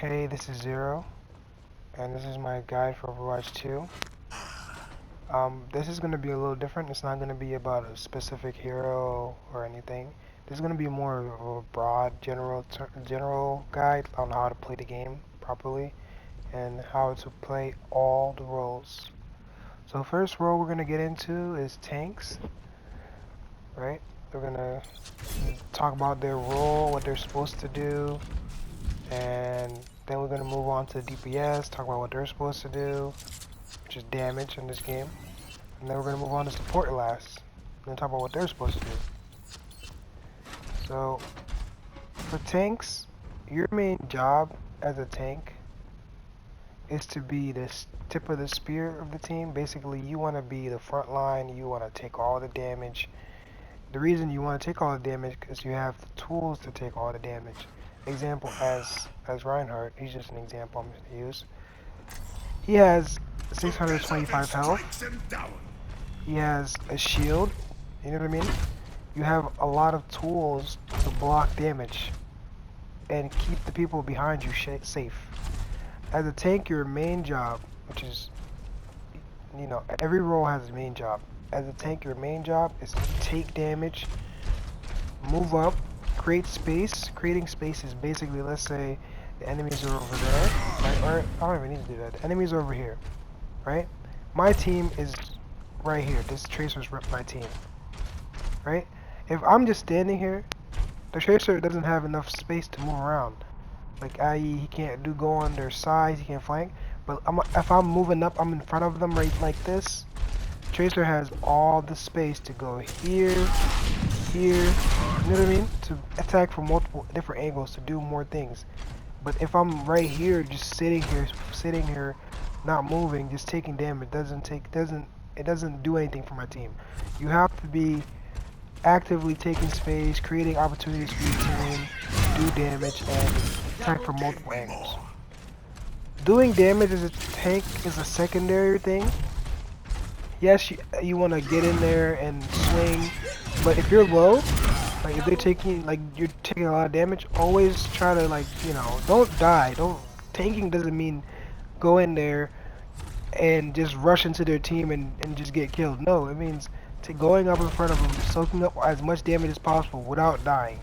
Hey, this is Zero, and this is my guide for Overwatch 2. This is going to be a little different. It's not going to be about a specific hero or anything. This is going to be more of a broad, general guide on how to play the game properly and how to play all the roles. So first role we're going to get into is tanks, right? We're going to talk about their role, what they're supposed to do, and then we're going to move on to DPS, talk about what they're supposed to do, which is damage in this game. And then we're going to move on to support last, and then talk about what they're supposed to do. So, for tanks, your main job as a tank is to be the tip of the spear of the team. Basically, you want to be the front line, you want to take all the damage. The reason you want to take all the damage is because you have the tools to take all the damage. Example as Reinhardt, he's just an example I'm going to use. He has 625 health. He has a shield, you know what I mean? You have a lot of tools to block damage and keep the people behind you safe. As a tank, your main job, which is, you know, every role has a main job. As a tank, your main job is to take damage, move up, create space. Creating space is basically, let's say, the enemies are over there, right? Or I don't even need to do that. The enemies are over here, right? My team is right here. This Tracer's my team, right? If I'm just standing here, the Tracer doesn't have enough space to move around. Like, i.e., he can't go on their sides, he can't flank. But if I'm moving up, I'm in front of them right like this. Tracer has all the space to go here, here, you know what I mean? To attack from multiple different angles, to do more things. But if I'm right here, just sitting here, not moving, just taking damage, it doesn't do anything for my team. You have to be actively taking space, creating opportunities for your team, do damage, and attack from multiple angles. Doing damage as a tank is a secondary thing. Yes, you want to get in there and swing, but if you're low, like if they're taking, like you're taking a lot of damage, always try to, like, you know, don't die. Tanking doesn't mean go in there and just rush into their team and just get killed. No, it means going up in front of them, soaking up as much damage as possible without dying.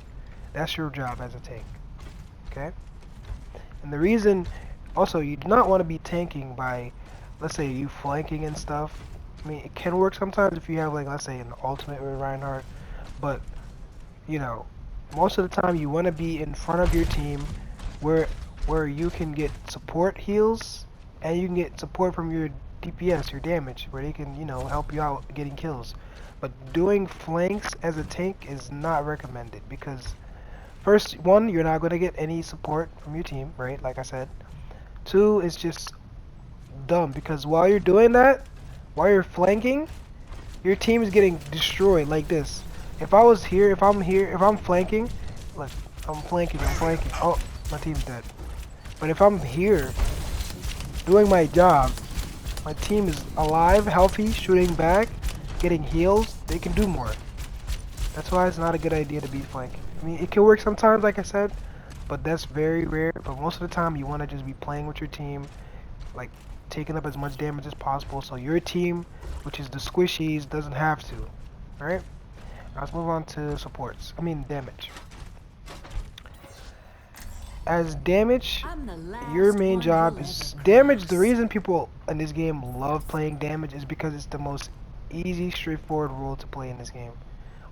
That's your job as a tank. Okay? And the reason, also, you do not want to be tanking by, let's say, you flanking and stuff. I mean, it can work sometimes if you have, like, let's say, an ultimate with Reinhardt, but, you know, most of the time you want to be in front of your team where you can get support heals and you can get support from your DPS, your damage, where they can, you know, help you out getting kills. But doing flanks as a tank is not recommended because, first, one, you're not going to get any support from your team, right? Like I said. Two, it's just dumb because while you're doing that, while you're flanking, your team is getting destroyed like this. If I was here, if I'm flanking, look, I'm flanking. Oh, my team's dead. But if I'm here, doing my job, my team is alive, healthy, shooting back, getting heals, they can do more. That's why it's not a good idea to be flanking. I mean, it can work sometimes, like I said, but that's very rare. But most of the time, you want to just be playing with your team, like taking up as much damage as possible, so your team, which is the squishies, doesn't have to. Alright? Now let's move on to supports. I mean, damage. As damage, your main job is damage. The reason people in this game love playing damage is because it's the most easy, straightforward role to play in this game.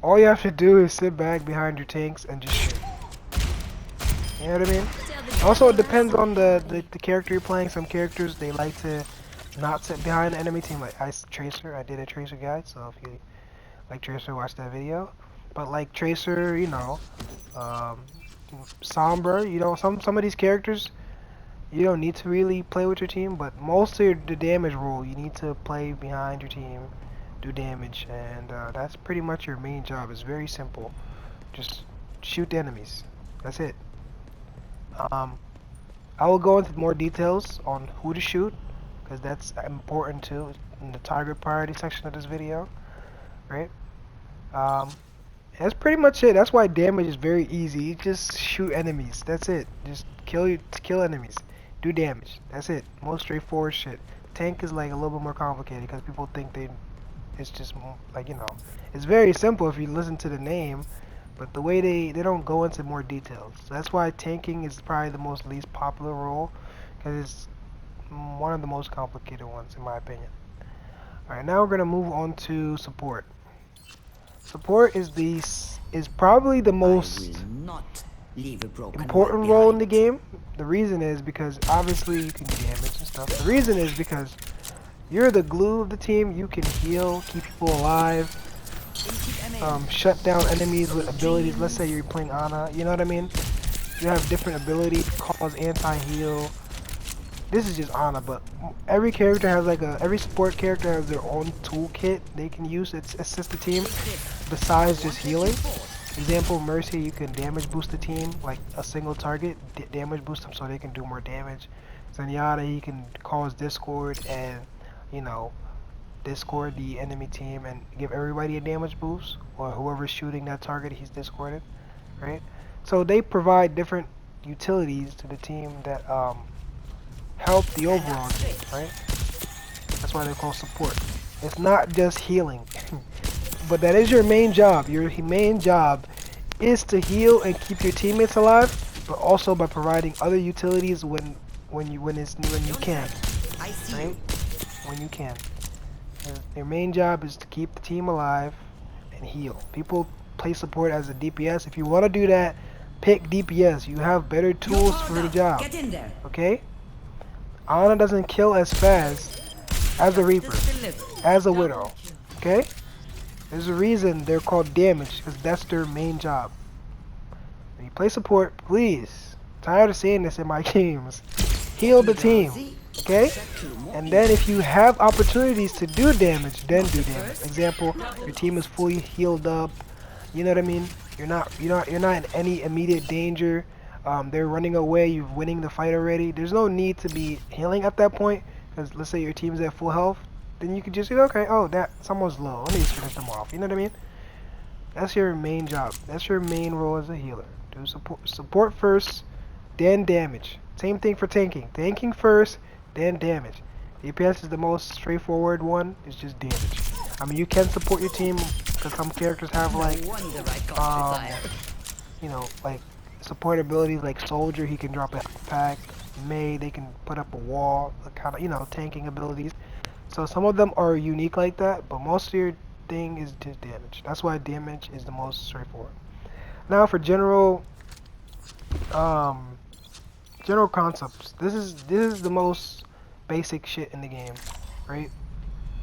All you have to do is sit back behind your tanks and just shoot. You know what I mean? Also, it depends on the character you're playing. Some characters, they like to not sit behind the enemy team. Like Tracer, I did a Tracer guide, so if you like Tracer, watch that video. But like Tracer, you know, Sombra, you know, some of these characters, you don't need to really play with your team, but most of the damage role, you need to play behind your team, do damage, and that's pretty much your main job. It's very simple. Just shoot the enemies. That's it. I will go into more details on who to shoot, because that's important too, in the target priority section of this video, right? That's pretty much it. That's why damage is very easy. You just shoot enemies. That's it. Just kill enemies, do damage. That's it. Most straightforward shit. Tank is like a little bit more complicated because people think it's just like, you know, it's very simple if you listen to the name, but the way they don't go into more details. So that's why tanking is probably the most least popular role, because it's one of the most complicated ones in my opinion. All right, now we're gonna move on to support. Support is probably the most important role in the game. The reason is because obviously you can damage and stuff. The reason is because you're the glue of the team. You can heal, keep people alive, shut down enemies with abilities. Let's say you're playing Ana, you know what I mean? You have different abilities, cause anti-heal. This is just Ana, but every character has like every support character has their own toolkit they can use to assist the team besides just healing. Example, Mercy, you can damage boost the team, like a single target, damage boost them so they can do more damage. Zenyatta, he can cause discord and, you know, discord the enemy team and give everybody a damage boost, or whoever's shooting that target, he's discorded, right? So they provide different utilities to the team that help the overall team, right? That's why they're called support. It's not just healing, but that is your main job. Your main job is to heal and keep your teammates alive, but also by providing other utilities when you can, right? When you can. Your main job is to keep the team alive and heal. People play support as a DPS. If you want to do that, pick DPS. You have better tools for the job. Okay? Ana doesn't kill as fast as a Reaper, as a Widow. Okay? There's a reason they're called damage, because that's their main job. When you play support, please, tired of seeing this in my games, heal the team. Okay? And then if you have opportunities to do damage, then do damage. Example, your team is fully healed up. You know what I mean? You're not in any immediate danger. They're running away. You're winning the fight already. There's no need to be healing at that point, because let's say your team's at full health, then you could just say, okay, oh, that someone's low. Let me just finish them off. You know what I mean? That's your main job. That's your main role as a healer. Do support first, then damage. Same thing for tanking. Tanking first, then damage. DPS is the most straightforward one. It's just damage. I mean, you can support your team because some characters have like, you know, like support abilities like Soldier. He can drop a pack. Mei, they can put up a wall. Kind of, you know, tanking abilities. So some of them are unique like that, but most of your thing is just damage. That's why damage is the most straightforward. Now for general concepts. This is the most basic shit in the game, right?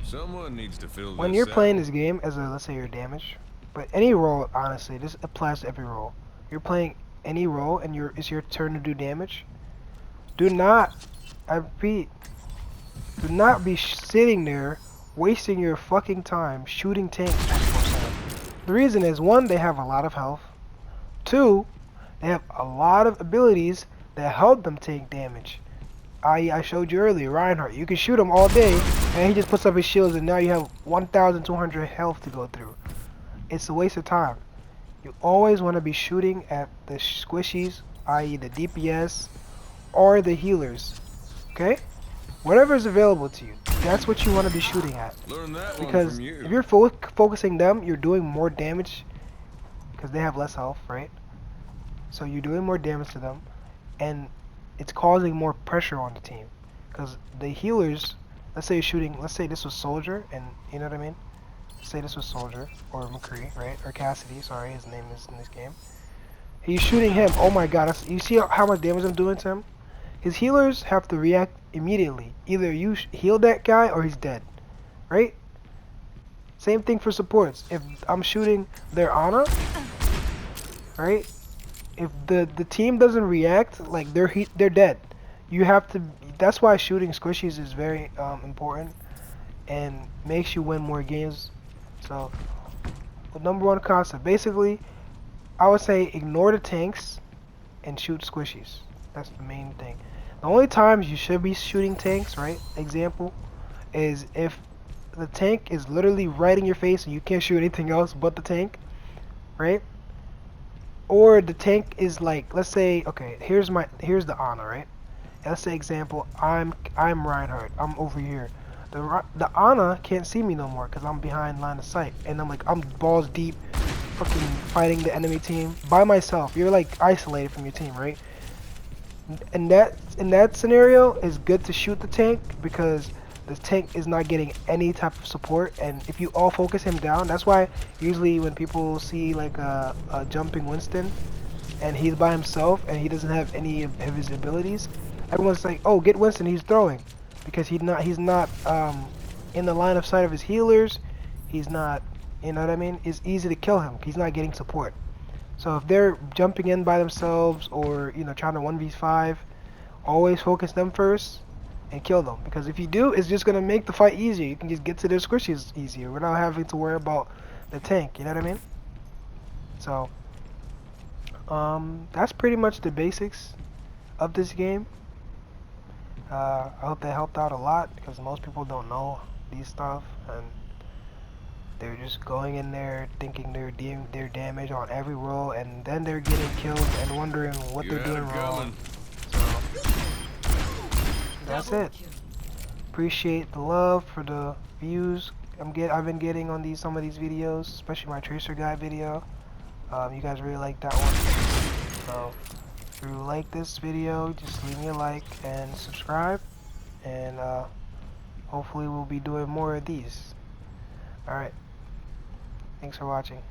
Someone needs to fill when you're playing this game as a, let's say you're damage, but any role, honestly, this applies to every role. You're playing any role and it's your turn to do damage. Do not, I repeat, do not be sitting there wasting your fucking time shooting tanks 24/7. The reason is, one, they have a lot of health. Two, they have a lot of abilities that help them take damage. I showed you earlier, Reinhardt. You can shoot him all day, and he just puts up his shields, and now you have 1,200 health to go through. It's a waste of time. You always want to be shooting at the squishies, i.e. the DPS, or the healers. Okay? Whatever is available to you, that's what you want to be shooting at. Because if you're focusing them, you're doing more damage, because they have less health, right? So you're doing more damage to them, and it's causing more pressure on the team. Because the healers, let's say you're shooting, let's say this was Soldier, and you know what I mean? Let's say this was Soldier, or McCree, right? Or Cassidy, sorry, his name is in this game. He's shooting him, oh my god, you see how much damage I'm doing to him? His healers have to react immediately. Either you heal that guy, or he's dead, right? Same thing for supports. If I'm shooting their Ana, right? If the team doesn't react, like they're dead. You have to. That's why shooting squishies is very important and makes you win more games. So, the number one concept, basically, I would say ignore the tanks and shoot squishies. That's the main thing. The only times you should be shooting tanks, right? Example, is if the tank is literally right in your face and you can't shoot anything else but the tank, right? or the tank is like, let's say, okay, here's the Ana, right? Let's say example, I'm Reinhardt. I'm over here. The Ana can't see me no more because I'm behind line of sight, and I'm balls deep, fucking fighting the enemy team by myself. You're like isolated from your team, right? And in that scenario, it's good to shoot the tank because the tank is not getting any type of support, and if you all focus him down, that's why usually when people see like a jumping Winston and he's by himself and he doesn't have any of his abilities, everyone's like, "Oh, get Winston, he's throwing," because he's not in the line of sight of his healers. He's not, you know what I mean? It's easy to kill him. He's not getting support. So if they're jumping in by themselves or trying to 1v5, always focus them first and kill them, because if you do, it's just gonna make the fight easier. You can just get to their squishies easier without having to worry about the tank. You know what I mean? So that's pretty much the basics of this game. I hope that helped out a lot because most people don't know these stuff and they're just going in there thinking they're doing their damage on every roll and then they're getting killed and wondering what You they're had doing it wrong. coming. So that's it. Appreciate the love for the views I've been getting on some of these videos, especially my Tracer Guy video. You guys really like that one. So if you like this video, just leave me a like and subscribe, and hopefully we'll be doing more of these. Alright, thanks for watching.